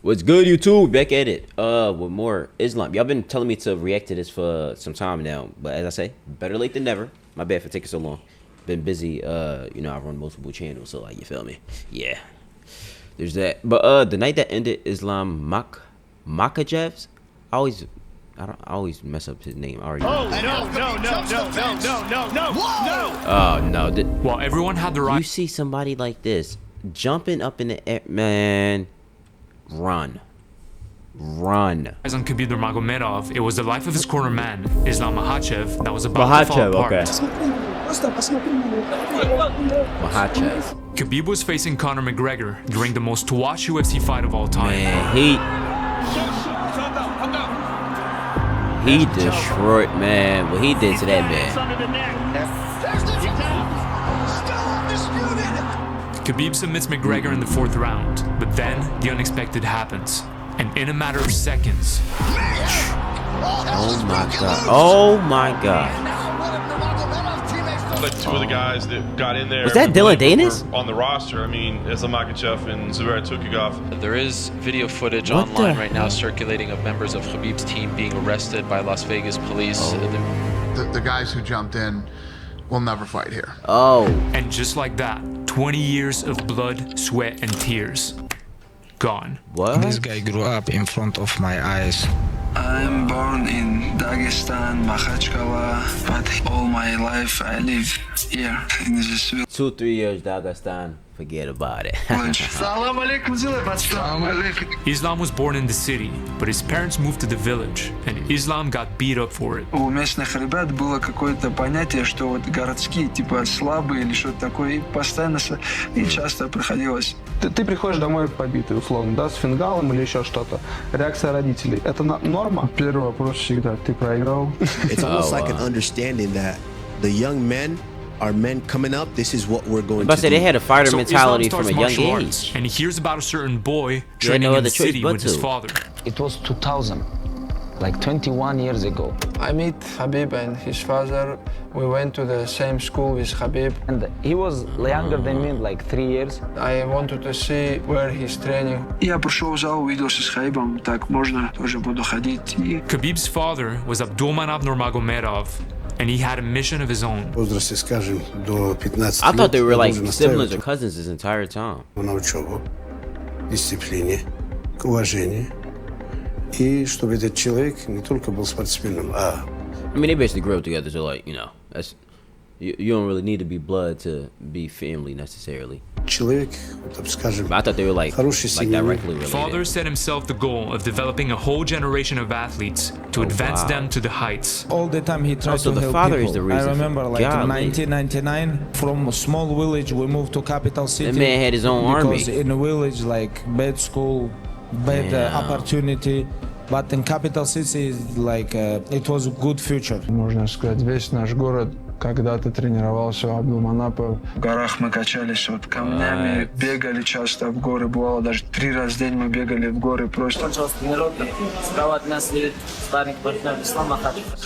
What's good, YouTube? Back at it. With more Islam. Y'all been telling me to react to this for some time now, but as I say, better late than never. My bad for taking so long. Been busy. You know, I run multiple channels, so like, you feel me? Yeah. There's that. But the night that ended, Islam Makhachev's. I always mess up his name. I already. Oh no! Oh no! Well, everyone had the right. You see somebody like this jumping up in the air, man. Run. As on Khabib Nurmagomedov, it was the life of his corner man, Islam Makhachev, that was about to fall apart. Okay. Makhachev. Khabib was facing Conor McGregor during the most watched UFC fight of all time. Man, he destroyed, man. What he did to that man. Khabib submits McGregor in the 4th round, but then the unexpected happens. And in a matter of seconds... Oh my god. Oh my god. But two of the guys that got in there... Was that Dylan Danis? On the roster, I mean, Islam Makhachev and Zubair Tukhugov. There is video footage online right now circulating of members of Khabib's team being arrested by Las Vegas police. The guys who jumped in will never fight here. Oh. And just like that, 20 years of blood, sweat, and tears. Gone. What? This guy grew up in front of my eyes. I'm born in Dagestan, Makhachkala, but all my life I live here in this village. 2-3 years Dagestan. Forget about it. Islam was born in the city, but his parents moved to the village, and Islam got beat up for it. У местных ребят было какое-то понятие, что вот городские типа слабые или что-то такое, и постоянно и часто приходилось. Ты приходишь домой побитый, условно, да, с фингалом или еще что-то. Реакция родителей. Это норма? Первый вопрос всегда. Ты проиграл? It's almost like an understanding that the young men are men coming up. This is what we're going to do. They had a fighter So mentality Islam from a starts young martial arts, age. and he hears about a certain boy no training in other the choice city but with his to. father. It was 2000, like 21 years ago. I meet Khabib and his father. We went to the same school with Khabib. And he was younger than me, like 3 years. I wanted to see where he's training. Я пришел в зал, увиделся с Кhabibом. Так, можно, тоже буду ходить. Khabib's father was Abdulmanap Nurmagomedov, and he had a mission of his own. I thought they were like siblings or cousins this entire time. I mean, they basically grew up together, so like, you know, that's you don't really need to be blood to be family necessarily. But I thought they were like directly related. Father set himself the goal of developing a whole generation of athletes to advance them to the heights. All the time he tried to the help father people. is the reason. I remember like in 1999, from a small village we moved to capital city. That man had his own army. Because in a village like bad school, bad opportunity. But in capital city, like it was a good future. Можно сказать, весь наш город когда-то тренировался у Абдулманапа. В горах мы качались вот камнями, бегали часто в горы, бывало даже 3 раза в день мы бегали в горы просто.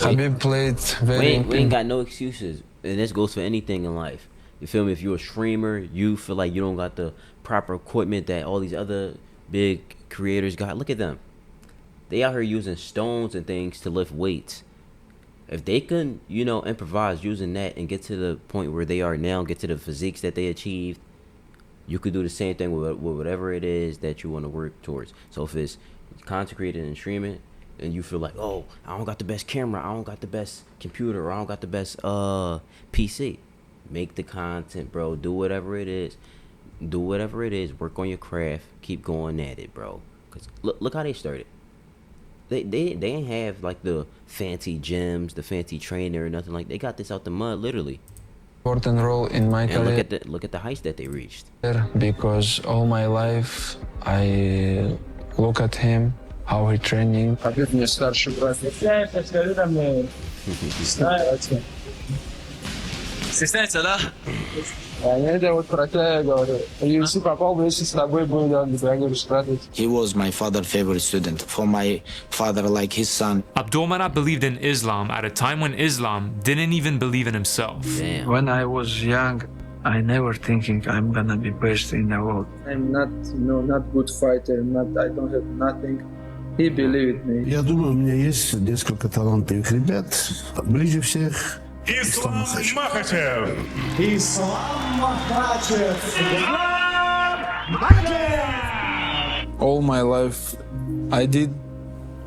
Khabib played very. We ain't got no excuses, and this goes for anything in life. You feel me? If you're a streamer, you feel like you don't got the proper equipment that all these other big creators got. Look at them. They out here using stones and things to lift weights. If they can, you know, improvise using that and get to the point where they are now, get to the physiques that they achieved, you could do the same thing with whatever it is that you want to work towards. So if it's content creating and streaming, and you feel like, oh, I don't got the best camera, I don't got the best computer, or I don't got the best PC, make the content, bro. Do whatever it is. Do whatever it is. Work on your craft. Keep going at it, bro. Cause look how they started. They ain't have like the fancy gyms, the fancy trainer, or nothing like. They got this out the mud, literally. Important role in my career. Look at the heights that they reached. Because all my life I look at him, how he training. Стесняется, да? He was my father's favorite student. For my father, like his son. Abdulmanap believed in Islam at a time when Islam didn't even believe in himself. Damn. When I was young, I never thinking I'm gonna be best in the world. I'm not, not good fighter. I don't have nothing. He believed me. Я думаю, у меня есть несколько талантливых ребят. Ближе всех Islam Makhachev. All my life, I did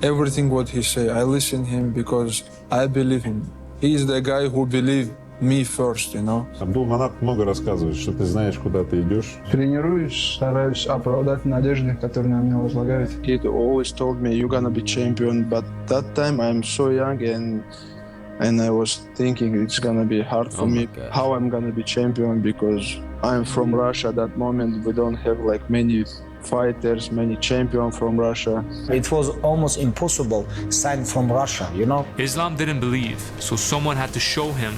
everything what he say. I listen him because I believe him. He is the guy who believe me first, Абдулманап много рассказывает, что ты знаешь, куда ты идешь. Тренируюсь, стараюсь оправдать надежды, которые на меня возлагают. He always told me you're gonna be champion, but that time I'm so young and I was thinking it's gonna be hard for me. How I'm gonna be champion because I'm from Russia. At that moment we don't have like many fighters, many champions from Russia. It was almost impossible sign from Russia, Islam didn't believe, so someone had to show him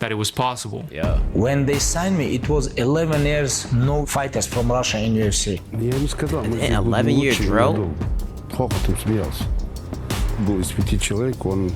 that it was possible. Yeah. When they signed me, it was 11 years no fighters from Russia in UFC. Я ему сказал, мы 11-year drought? Хохотом смеялся. Был из 5 человек, он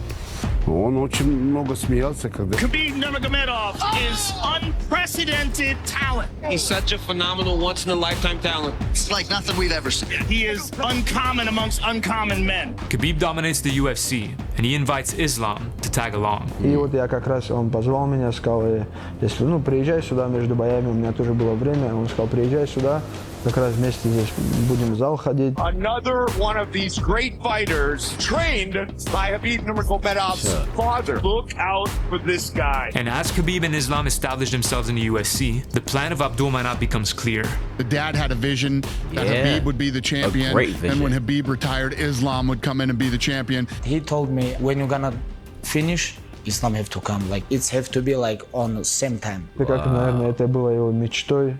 очень много смеялся, когда... Khabib Nurmagomedov is unprecedented talent. He's such a phenomenal once-in-a-lifetime talent. It's like nothing we've ever seen. He is uncommon amongst uncommon men. Khabib dominates the UFC, and he invites Islam to tag along. И вот я как раз, он позвал меня, сказал, если, приезжай сюда между боями, у меня тоже было время, он сказал, приезжай сюда, как раз вместе здесь будем в зал ходить. Another one of these great fighters trained by Khabib Nurmagomedov's father. Look out for this guy. And as Khabib and Islam establish themselves in the UFC, the plan of Abdulmanap becomes clear. The dad had a vision that Khabib would be the champion, and when Khabib retired, Islam would come in and be the champion. He told me, when you're gonna finish, Islam have to come. Like, it's have to be like on the same time. И как, наверное, это было его мечтой.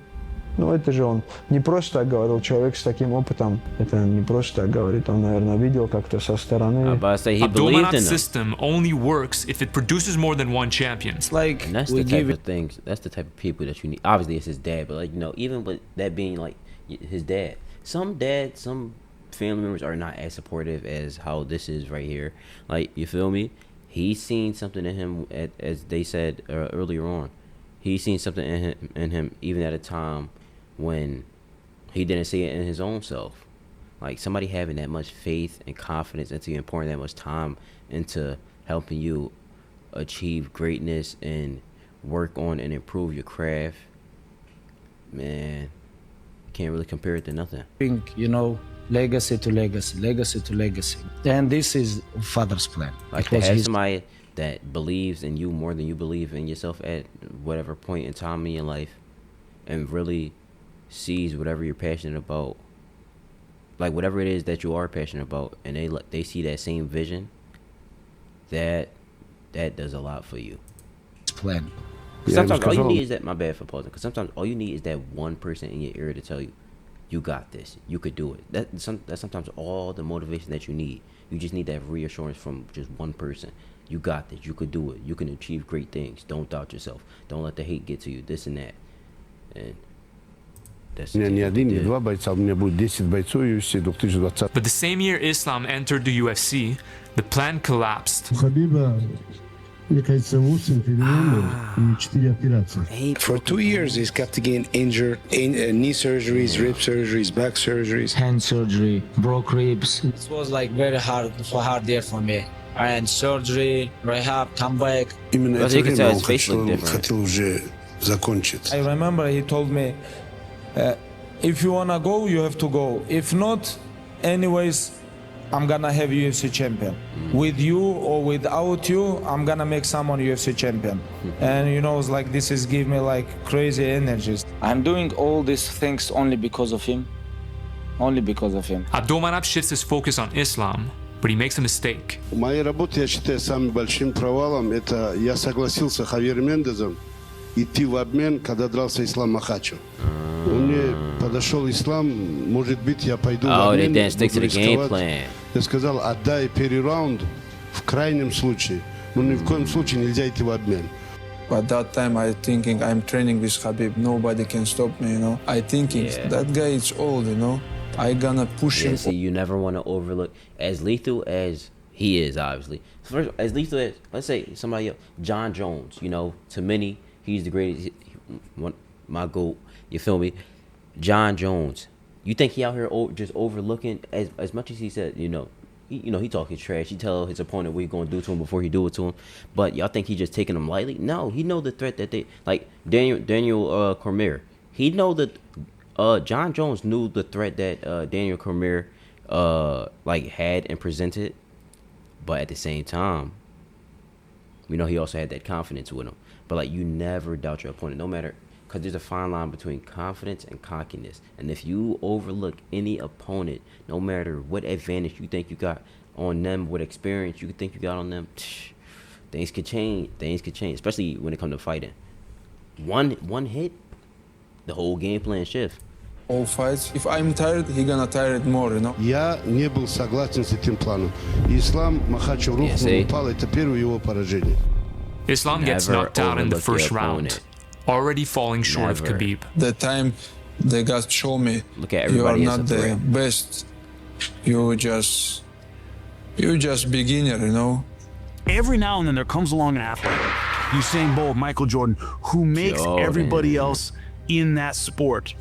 Это же он не просто так говорил, человек с таким опытом, это не просто так говорит, он, наверное, видел как-то со стороны. Abdulmanap's system only works if it produces more than one champion. It's like, and that's the type of things, that's the type of people that you need. Obviously, it's his dad, but even with that being like his dad, some family members are not as supportive as how this is right here. Like, you feel me? He's seen something in him, as they said earlier on. He's seen something in him even at a time when he didn't see it in his own self. Like, somebody having that much faith and confidence into you and pouring that much time into helping you achieve greatness and work on and improve your craft, man, can't really compare it to nothing. Legacy to legacy, legacy to legacy. And this is father's plan. Like, to have somebody that believes in you more than you believe in yourself at whatever point in time in your life, and really sees whatever you're passionate about, like whatever it is that you are passionate about, and they see that same vision, that does a lot for you. Plan. Sometimes all you need is that, my bad for pausing, because sometimes all you need is that one person in your ear to tell you, you got this, you could do it. That's sometimes all the motivation that you need. You just need that reassurance from just one person. You got this, you could do it, you can achieve great things. Don't doubt yourself. Don't let the hate get to you, this and that. And that's У меня не один, не два бойца, у меня будет 10 бойцов UFC 2020. But the same year Islam entered the UFC, the plan collapsed. For 2 years, he's kept getting injured. Knee surgeries, rib surgeries, back surgeries. Hand surgery, broke ribs. It was like very hard year for me. And surgery, rehab, come back. Именно это время он хотел уже закончить. I remember he told me, if you wanna go, you have to go. If not, anyways, I'm gonna have UFC champion. With you or without you, I'm gonna make someone UFC champion. And it's like, this is give me like crazy energies. I'm doing all these things only because of him. Only because of him. Abdulmanap shifts his focus on Islam, but he makes a mistake. В моей работе, я считаю, самым большим провалом, это я согласился с Хавьером Мендесом идти в обмен, когда дрался Ислам Махачев. Он мне подошел, Ислам, может быть, я пойду в обмен, буду рисковать. Я сказал, отдай первый раунд в крайнем случае. Но ни в коем случае нельзя идти в обмен. At that time, I thinking I'm training with Khabib. Nobody can stop me, I thinking that guy is old, I gonna push him. See, you never want to overlook, as lethal as he is, obviously. First, as lethal as, let's say, somebody else, John Jones, to many, he's the greatest. my GOAT. You feel me? John Jones. You think he out here just overlooking as much as he said, he talking trash. He tell his opponent what he gonna do to him before he do it to him. But y'all think he just taking them lightly? No, he know the threat that they like. Daniel Cormier. He know that John Jones knew the threat that Daniel Cormier had and presented. But at the same time, we know he also had that confidence with him. But you never doubt your opponent, no matter. Because there's a fine line between confidence and cockiness. And if you overlook any opponent, no matter what advantage you think you got on them, what experience you think you got on them, things could change. Things could change, especially when it comes to fighting. One hit, the whole game plan shift. All fights. If I'm tired, he gonna tired more, Я не был согласен с этим планом. Ислам Махачев рухнул, упал. Это первое его поражение. Islam gets knocked out in the first round, already falling short of Khabib. The time they got show me, you are not the best. You just beginner, Every now and then there comes along an athlete, Usain Bolt, Michael Jordan, who makes everybody else in that sport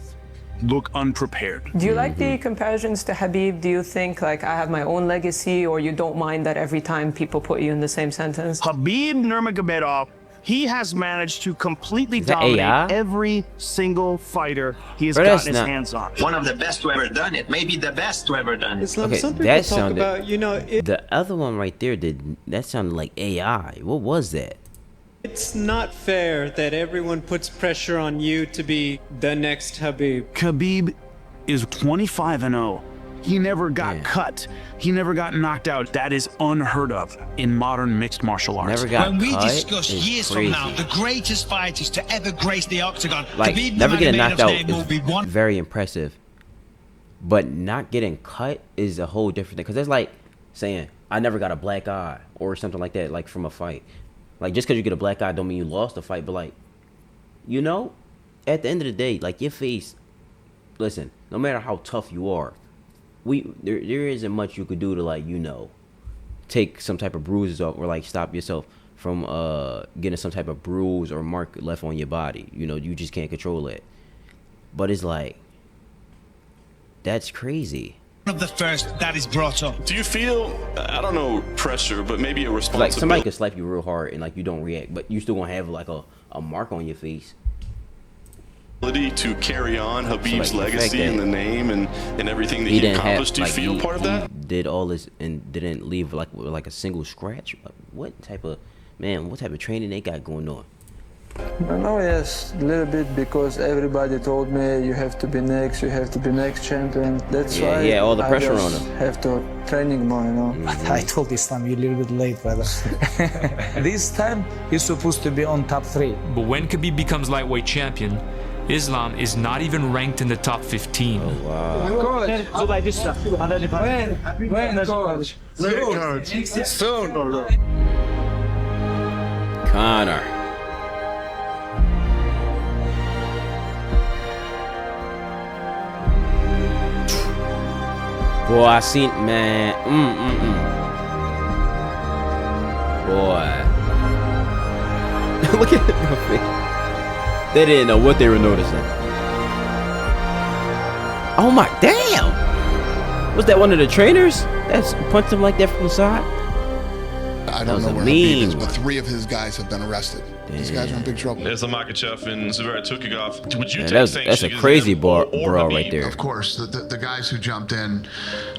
look unprepared. Do you like the comparisons to Khabib? Do you think I have my own legacy, or you don't mind that every time people put you in the same sentence? Khabib Nurmagomedov, he has managed to completely dominate every single fighter he has gotten his hands on. One of the best to ever done it, maybe the best to ever done it. Okay, that sounded. The other one right there that sounded like AI. What was that? It's not fair that everyone puts pressure on you to be the next Khabib. Khabib is 25-0. He never got cut. He never got knocked out. That is unheard of in modern mixed martial arts. Never got when we cut discuss years from now, the greatest fighters to ever grace the octagon, Khabib never getting knocked out is very impressive. But not getting cut is a whole different thing. Because that's like saying, I never got a black eye or something like that, from a fight. Just because you get a black eye don't mean you lost the fight. But at the end of the day, your face, listen, no matter how tough you are, there isn't much you could do to take some type of bruises off or stop yourself from getting some type of bruise or mark left on your body. You just can't control it. But it's that's crazy. One of the first that is brought up. Do you feel, I don't know, pressure, but maybe a responsibility? Somebody could slap you real hard and you don't react, but you still gonna have a mark on your face. To carry on Khabib's legacy and the name and everything that he accomplished. Do you feel part of that? He did all this and didn't leave with a single scratch. What type of training they got going on? Yes, a little bit, because everybody told me you have to be next champion. That's why all the pressure on him. Have to training more, I told Islam, you're a little bit late, brother. This time, he's supposed to be on top 3. But when Khabib becomes lightweight champion, Islam is not even ranked in the top 15. Oh, wow. Soon. Connor. Boy, I seen, man. Boy. Look at the face. They didn't know what they were noticing. Oh my, damn. Was that one of the trainers that's punched him like that from the side? I don't know where Khabib is, but 3 of his guys have been arrested. These guys are in big trouble. There's Makhachev and Zubair Tukhugov. Would you take that's a crazy brawl right there. Of course, the guys who jumped in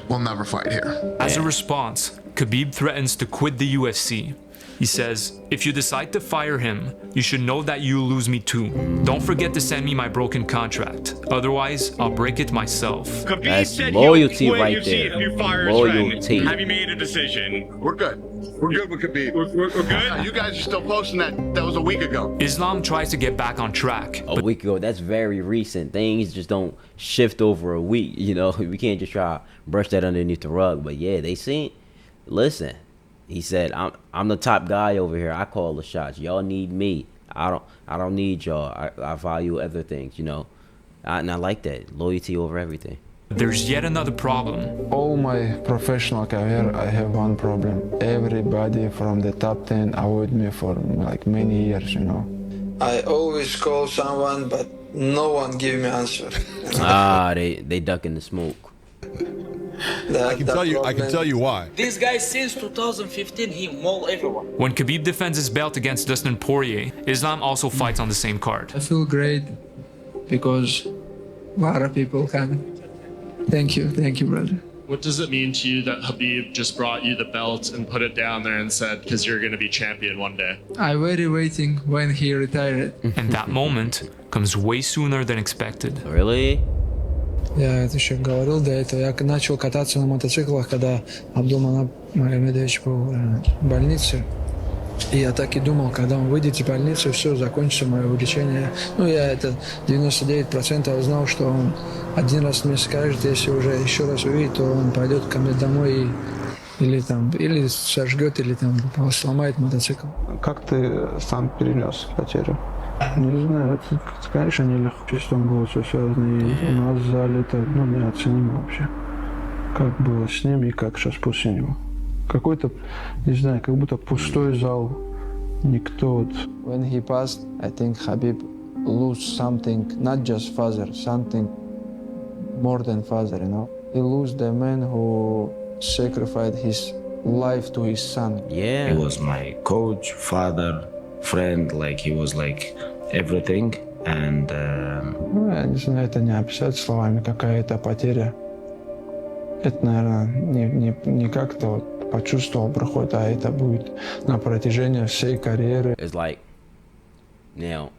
will never fight here. As a response, Khabib threatens to quit the UFC. He says, if you decide to fire him, you should know that you'll lose me too. Don't forget to send me my broken contract. Otherwise, I'll break it myself. Khabib That's said loyalty he'll quit right UFC there. if you fire his Loyalty. friend. Have you made a decision? We're good. We're good with Khabib. We're good? You guys are still posting that. That was a week ago. Islam tries to get back on track. A week ago, that's very recent. Things just don't shift over a week. We can't just try to brush that underneath the rug. But yeah, they seen. Listen. He said, I'm the top guy over here. I call the shots. Y'all need me. I don't need y'all. I value other things, and I like that. Loyalty over everything. There's yet another problem. All my professional career, I have one problem. Everybody from the top 10 avoid me for many years, I always call someone, but no one give me answer. They duck in the smoke. I can tell you why. This guy since 2015 he maul everyone. When Khabib defends his belt against Dustin Poirier, Islam also fights on the same card. I feel great because a lot of people coming. Thank you, brother. What does it mean to you that Khabib just brought you the belt and put it down there and said, because you're going to be champion one day? I very waiting when he retired. And that moment comes way sooner than expected. Really? Я это еще говорил до этого. Я начал кататься на мотоциклах, когда Абдулманап Магомедович был в больнице. И я так и думал, когда он выйдет из больницы, все, закончится мое увлечение. Ну, я это 99% знал, что он один раз мне скажет, если уже еще раз увидит, то он пойдет ко мне домой или сожгет, или там сломает мотоцикл. Как ты сам перенес потерю? Не знаю, это, конечно, нелегко. Чувством было все связано. И у нас в зале это неоценимо вообще. Как было с ним и как сейчас после него. Какой-то, не знаю, как будто пустой зал. Никто вот. When he passed, I think Khabib lose something, not just father, something more than father, you know. He lose the man who sacrificed his life to his son. Yeah. He was my coach, father, friend, like he was like everything. And я не знаю, это не описать словами, какая-то потеря. Это, наверное, не как-то вот почувствовал, проходит, а это будет на протяжении всей карьеры. It's like, now,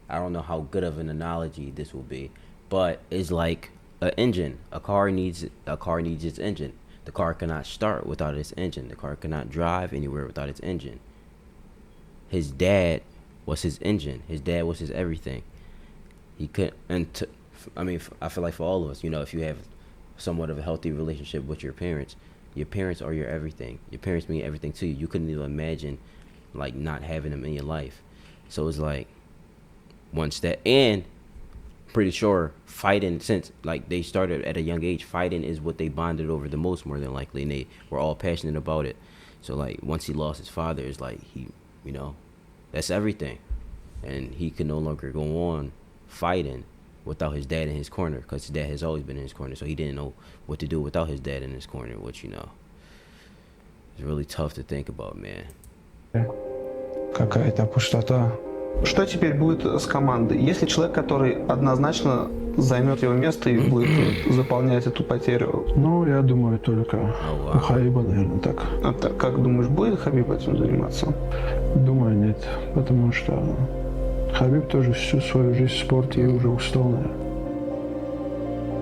I don't know how good of an analogy this will be, but it's like an engine. A car needs its engine. The car cannot start without its engine. The car cannot drive anywhere without its engine. His dad was his engine. His dad was his everything. He couldn't, I feel like for all of us, if you have somewhat of a healthy relationship with your parents are your everything. Your parents mean everything to you. You couldn't even imagine like not having them in your life. So it's like once that, and pretty sure fighting, since like they started at a young age, fighting is what they bonded over the most, more than likely, and they were all passionate about it. So like once he lost his father, it's like he, that's everything, and he could no longer go on fighting without his dad in his corner, because his dad has always been in his corner, so he didn't know what to do without his dad in his corner, which it's really tough to think about, man. Какая-то пустота. Что теперь будет с командой? Есть ли человек, который однозначно займет его место и будет заполнять эту потерю? Я думаю, только у Хабиба, наверное, так. А так, как думаешь, будет Хабиб этим заниматься? Думаю, нет, потому что Хабиб тоже всю свою жизнь в спорте и уже устал, наверное.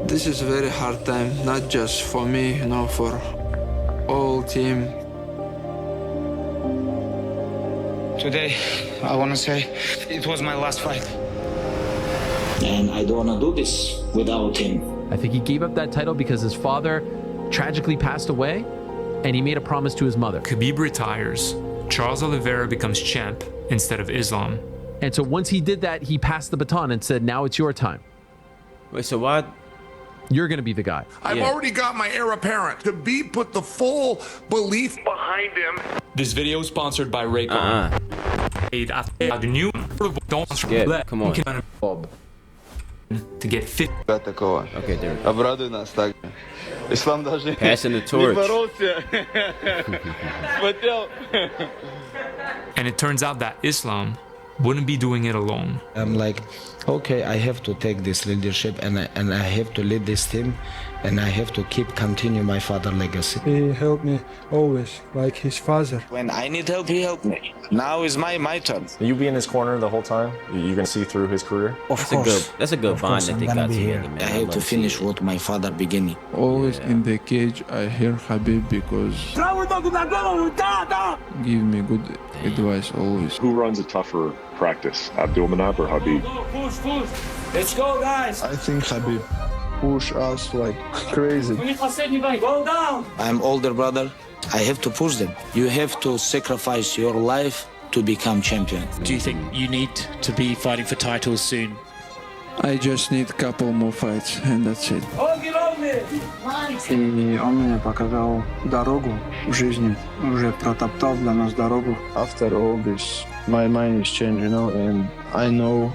This is a very hard time, not just for me, for all team. Today, I want to say it was my last fight. And I don't want to do this without him. I think he gave up that title because his father tragically passed away, and he made a promise to his mother. Khabib retires. Charles Oliveira becomes champ instead of Islam. And so once he did that, he passed the baton and said, now it's your time. Wait, so why? You're going to be the guy. I've already got my heir apparent. Khabib put the full belief behind him. This video is sponsored by Raycon. Come on. To get fit. Okay, there. Обрадуй нас так. Ислам даже Passing the torch. And it turns out that Islam wouldn't be doing it alone. I'm like, okay, I have to take this leadership and I have to lead this team and I have to continue my father's legacy. He helped me always, like his father. When I need help, he helped me. Now is my turn. You be in his corner the whole time? You're gonna see through his career? That's a good bond that they got together, man. I have to finish what my father began. Always in the cage, I hear Khabib because give me good advice always. Who runs a tougher practice, Abdulmanap or Khabib? Let's go, guys. I think Khabib push us like crazy. Go down. I'm older brother. I have to push them. You have to sacrifice your life to become champion. Do you think you need to be fighting for titles soon? I just need a couple more fights and that's it. Hold it on И он мне показал дорогу в жизни, уже протоптал для нас дорогу. After all this, my mind is changed, you know, and I know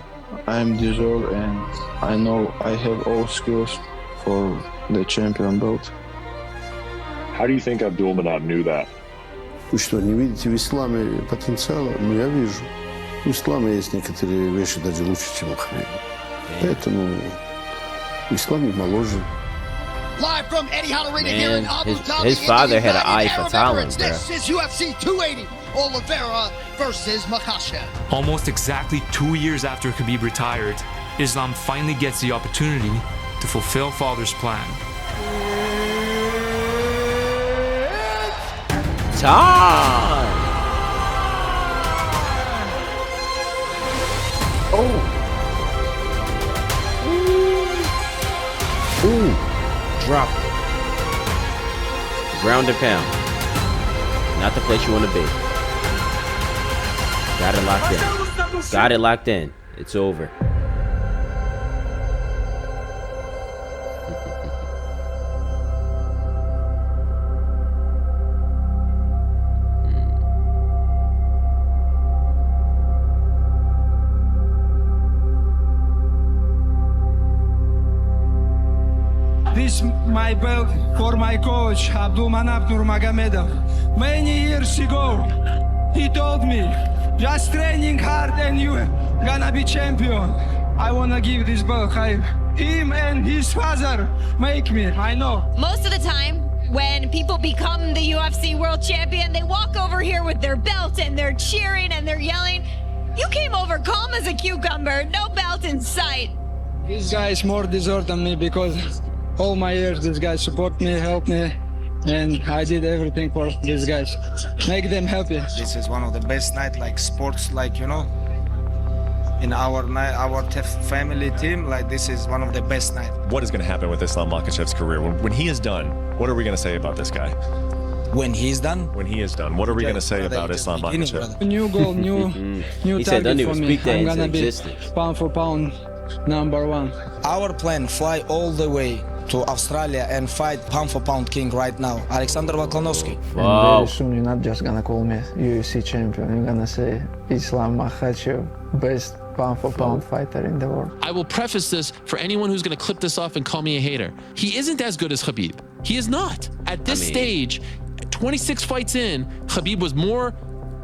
I'm deserved, and I know I have all skills for the champion belt. How do you think Abdulmanap knew that? Вы что, не видите в исламе потенциала? Ну, я вижу. У ислама есть некоторые вещи даже лучше, чем у Хабиба. Поэтому ислам моложе. Live from Eddie Arena here in Abu Dhabi. His father had an eye for talent, bro. This is UFC 280. Oliveira versus Makhachev. Almost exactly 2 years after Khabib retired, Islam finally gets the opportunity to fulfill father's plan. Time! Oh! Ooh! Drop it. Ground and pound. Not the place you want to be. Got it locked in. Got it locked in. It's over. This my belt for my coach Abdulmanap Nurmagomedov. Many years ago, he told me, just training hard and you gonna be champion. I wanna give this belt. Him and his father make me, I know. Most of the time, when people become the UFC world champion, they walk over here with their belt and they're cheering and they're yelling. You came over calm as a cucumber, no belt in sight. This guy is more deserved than me because all my years this guy support me, help me, and I did everything for these guys. Make them happy. This is one of the best night, like sports, like, you know, in our family team, like this is one of the best night. What is going to happen with Islam Makhachev's career? When he is done, what are we going to say about this guy? When he's done? When he is done, what are we going to say about Islam Makhachev? New goal, new target for me. I'm gonna be pound for pound #1. Our plan, fly all the way to Australia and fight pound for pound king right now, Alexander Volkanovski. And very soon you're not just gonna call me UFC champion, you're gonna say Islam Makhachev, best pound for pound fighter in the world. I will preface this for anyone who's gonna clip this off and call me a hater. He isn't as good as Khabib. He is not. At this stage, 26 fights in, Khabib was more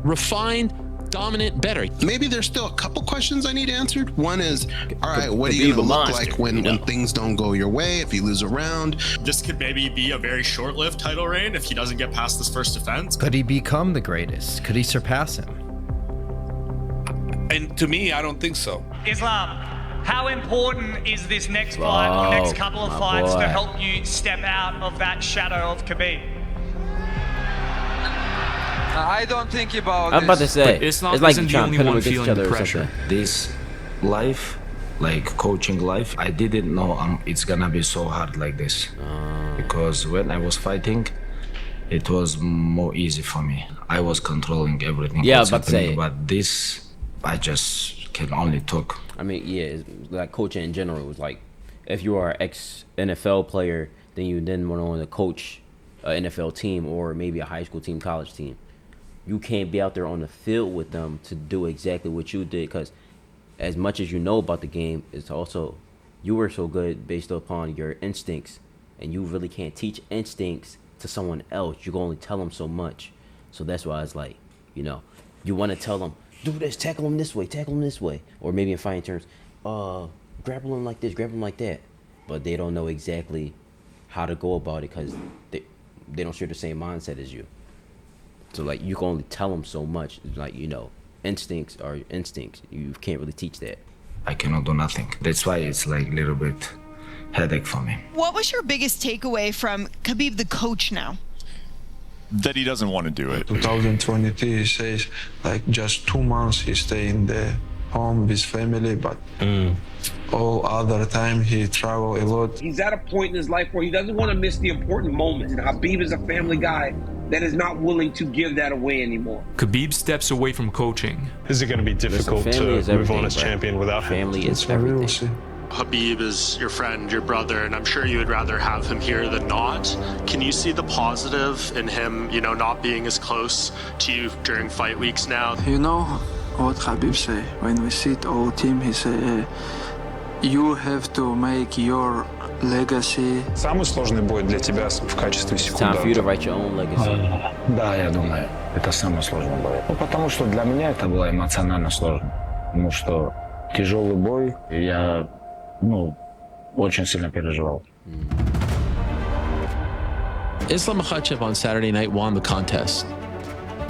refined, dominant, better. Maybe there's still a couple questions I need answered. One is, all right, what are you going to look like when things don't go your way, if you lose a round? This could maybe be a very short-lived title reign if he doesn't get past this first defense. Could he become the greatest? Could he surpass him? And to me, I don't think so. Islam, how important is this next fight or next couple of fights to help you step out of that shadow of Khabib? I don't think about I'm about to say, it's like you're trying to put them against each other or something. This life, like coaching life, I didn't know it's gonna be so hard like this. Because when I was fighting, it was more easy for me. I was controlling everything. Yeah, I was about to say. But this, I just can only talk. I mean, yeah, it's like coaching in general. It was like, if you are an ex-NFL player, then you then went on to coach an NFL team or maybe a high school team, college team. You can't be out there on the field with them to do exactly what you did, because as much as you know about the game, it's also you were so good based upon your instincts, and you really can't teach instincts to someone else. You can only tell them so much. So that's why it's like, you know, you want to tell them, do this, tackle him this way, or maybe in fighting terms, grapple him like this, grapple him like that. But they don't know exactly how to go about it because they don't share the same mindset as you. So, like, you can only tell them so much. Like, you know, instincts are instincts. You can't really teach that. I cannot do nothing. That's why it's like a little bit headache for me. What was your biggest takeaway from Khabib the coach now? That he doesn't want to do it. 2023, he says, like, just 2 months he stay in the home with family, but all other time he travel a lot. He's at a point in his life where he doesn't want to miss the important moments. And Khabib is a family guy that is not willing to give that away anymore. Khabib steps away from coaching. Is it going to be difficult to move on as champion without him? Family is everything. Khabib is your friend, your brother, and I'm sure you would rather have him here than not. Can you see the positive in him, you know, not being as close to you during fight weeks now? You know what Khabib say? When we sit all team, he say, you have to make your legacy. Самый сложный бой для тебя в качестве Time for you to write your own legacy. Да, я думаю, это самый сложный бой. Ну, потому что для меня это было эмоционально сложно. Потому что тяжелый бой, и я, очень сильно переживал. Islam Makhachev on Saturday night won the contest.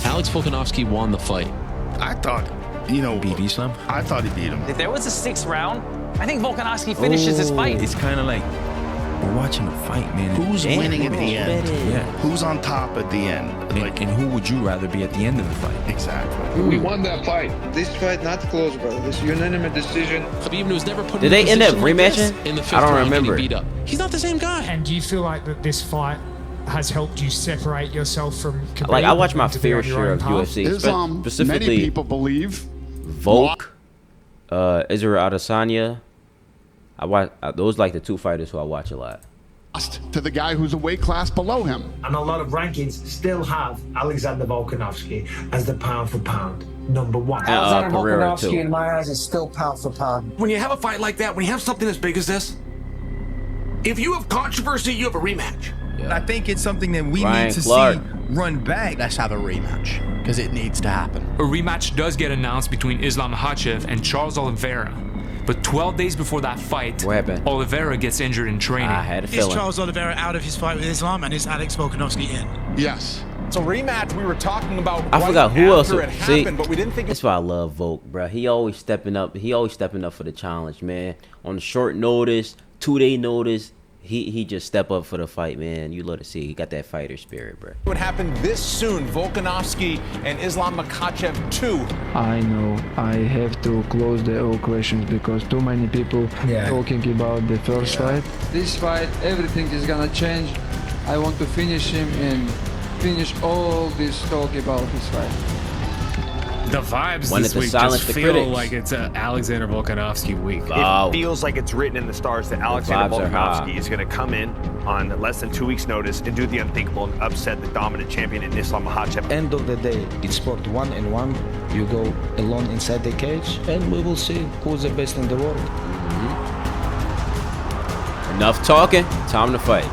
Alex Volkanovski won the fight. I thought, beat Islam. I thought he beat him. If there was a 6th round, I think Volkanovski finishes his fight. It's kind of like we're watching a fight, man. Who's winning at the end? Yeah. Who's on top at the end? And who would you rather be at the end of the fight? Exactly. We won that fight. This fight not close, bro. This unanimous decision. Khabib was never put Did they end up rematching? In the 5th I don't round remember. Beat up. He's not the same guy. And do you feel like that this fight has helped you separate yourself from Khabib? Like, I watch my fair share of UFC, specifically many people believe Volk, Israel Adesanya. I watch those like the two fighters who I watch a lot. To the guy who's a weight class below him. And a lot of rankings still have Alexander Volkanovski as the pound for pound #1. Alexander Volkanovski in my eyes is still pound for pound. When you have a fight like that, when you have something as big as this, if you have controversy, you have a rematch. I think it's something that we Ryan need to Clark. see run back. Let's have a rematch because it needs to happen. A rematch does get announced between Islam Makhachev and Charles Oliveira. But 12 days before that fight, Oliveira gets injured in training. I had a Is feeling. Charles Oliveira out of his fight with Islam, and is Alex Volkanovski in? Yes. It's a rematch we were talking about. I forgot who else. It See, happened, but we didn't think that's why I love Volk, bro. He always stepping up. He always stepping up for the challenge, man. On short notice, 2-day notice, he just step up for the fight, man. You love to see. He got that fighter spirit, bro. What happened this soon? Volkanovski and Islam Makhachev 2. I know I have to close the all questions because too many people talking about the first fight. This fight, everything is gonna change. I want to finish him and finish all this talk about this fight. The vibes Wanted this to week silence just the feel critics. like it's a Alexander Volkanovski week. Oh. It feels like it's written in the stars that Alexander Volkanovski is going to come in on less than 2 weeks' notice and do the unthinkable and upset the dominant champion in Islam Makhachev. End of the day, it's sport 1-1. You go alone inside the cage, and we will see who's the best in the world. Enough talking. Time to fight.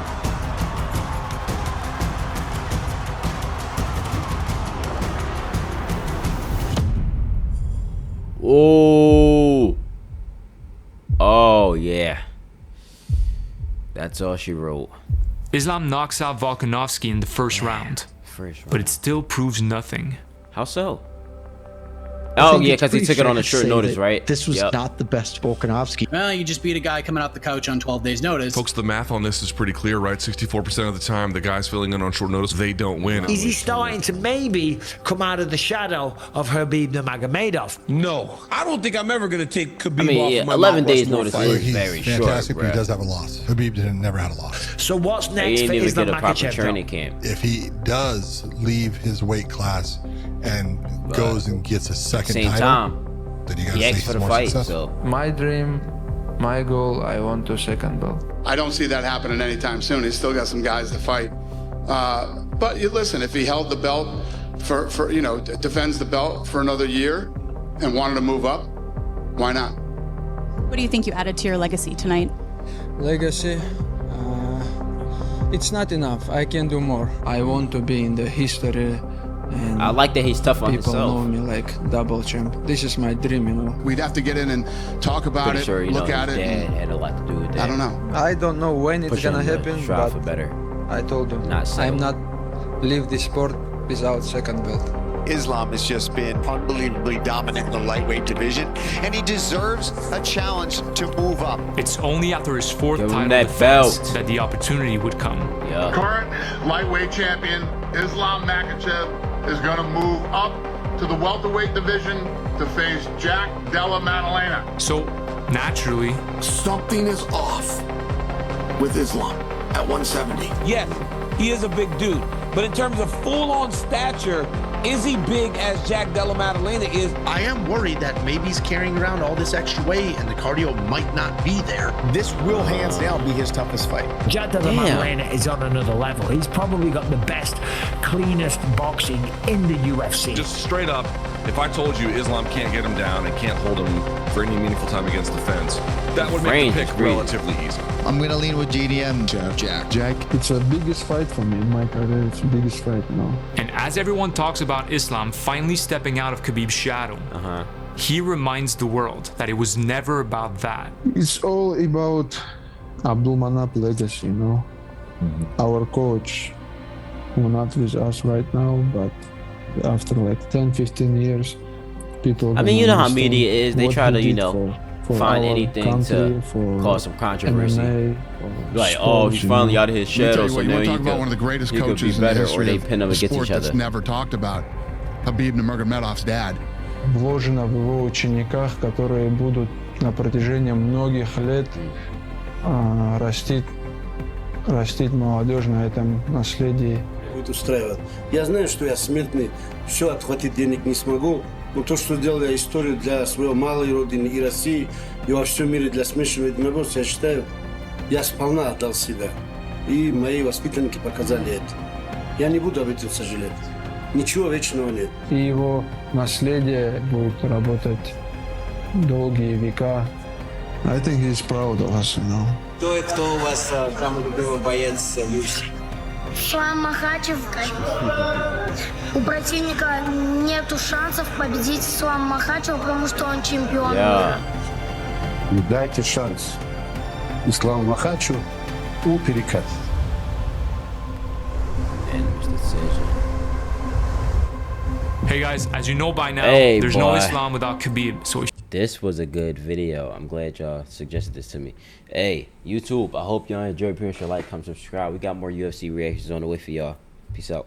Oh yeah. That's all she wrote. Islam knocks out Volkanovski in the first round. But it still proves nothing. How so? Oh yeah, because he took it on a short notice, right? This was not the best Volkanovski. Well, you just beat a guy coming off the couch on 12 days notice. Folks, the math on this is pretty clear, right? 64% of the time, the guys filling in on short notice, they don't win. Is he starting to maybe come out of the shadow of Khabib Nurmagomedov? No, I don't think I'm ever going to take Khabib I mean, off yeah, of my 11 Mount days Rushmore notice fight. is very short, fantastic, but he bruh. does have a loss. Khabib never had a loss. So what's He next didn't for even Islam get a proper Makhachev? training camp. If he does leave his weight class and goes and gets a second Same title, time. then you got He to say asked he's for the more fight, successful. so My dream, my goal, I want to second belt. I don't see that happening anytime soon. He's still got some guys to fight. But you listen, if he held the belt for defends the belt for another year and wanted to move up, why not? What do you think you added to your legacy tonight? Legacy, it's not enough. I can do more. I want to be in the history. And I like that he's tough on people himself. know me like double champ. This is my dream, you know. We'd have to get in and talk about pretty it, sure look his at it. dad had a lot to do with that. I don't know. I don't know when it's Push him gonna to happen, strive but for better. I told you, Not settle. I'm not leave this sport without second belt. Islam has just been unbelievably dominant in the lightweight division, and he deserves a challenge to move up. It's only after his fourth Give him title that defense belt. that the opportunity would come. Yeah. Current lightweight champion Islam Makhachev is going to move up to the welterweight division to face Jack Della Maddalena. So, naturally, Something is off with Islam at 170. Yes, he is a big dude, but in terms of full-on stature, Is he big as Jack Della Maddalena is? I am worried that maybe he's carrying around all this extra weight and the cardio might not be there. This will hands down be his toughest fight. Jack Della Maddalena is on another level. He's probably got the best, cleanest boxing in the UFC. Just straight up, if I told you Islam can't get him down and can't hold him for any meaningful time against the fence, that would make the pick relatively easy. I'm going to lean with GDM, Jack. It's the biggest fight for me in my career. It's the biggest fight now. And as everyone talks about Islam finally stepping out of Khabib's shadow, he reminds the world that it was never about that. It's all about Abdulmanap legacy, you know. Our coach, who not with us right now, but after like 10, 15 years, people. I mean, you know how media is. They try to, you know, find anything to cause some controversy. MMA, like, oh, he's finally out of his shadow, so you want to talk about one of the greatest coaches in the history of the sport that's never talked about. Habib Nurmagomedov's dad. Вложено в его учениках, которые будут на протяжении многих лет растить молодежь на этом наследии. Будет устраивать. Я знаю, что я смертный, все отхватить денег не смогу, но то, что сделал я историю для своей малой родины и России, и во всем мире для смешанного единоборства, я считаю, я сполна отдал себя. И мои воспитанники показали это. Я не буду об этом сожалеть. Ничего вечного нет. И его наследие будет работать долгие века. I think he's proud of us, you know. Кто у вас самый любимый боец UFC? Ислам Макхачев. У противника нету шансов победить Ислама Макхачева, потому что он чемпион мира. Дайте шанс Исламу Макхачеву перекат. Hey guys, as you know by now, there's no Islam without Khabib. So this was a good video. I'm glad y'all suggested this to me. Hey, YouTube, I hope y'all enjoyed. Be sure to like, comment, subscribe. We got more UFC reactions on the way for y'all. Peace out.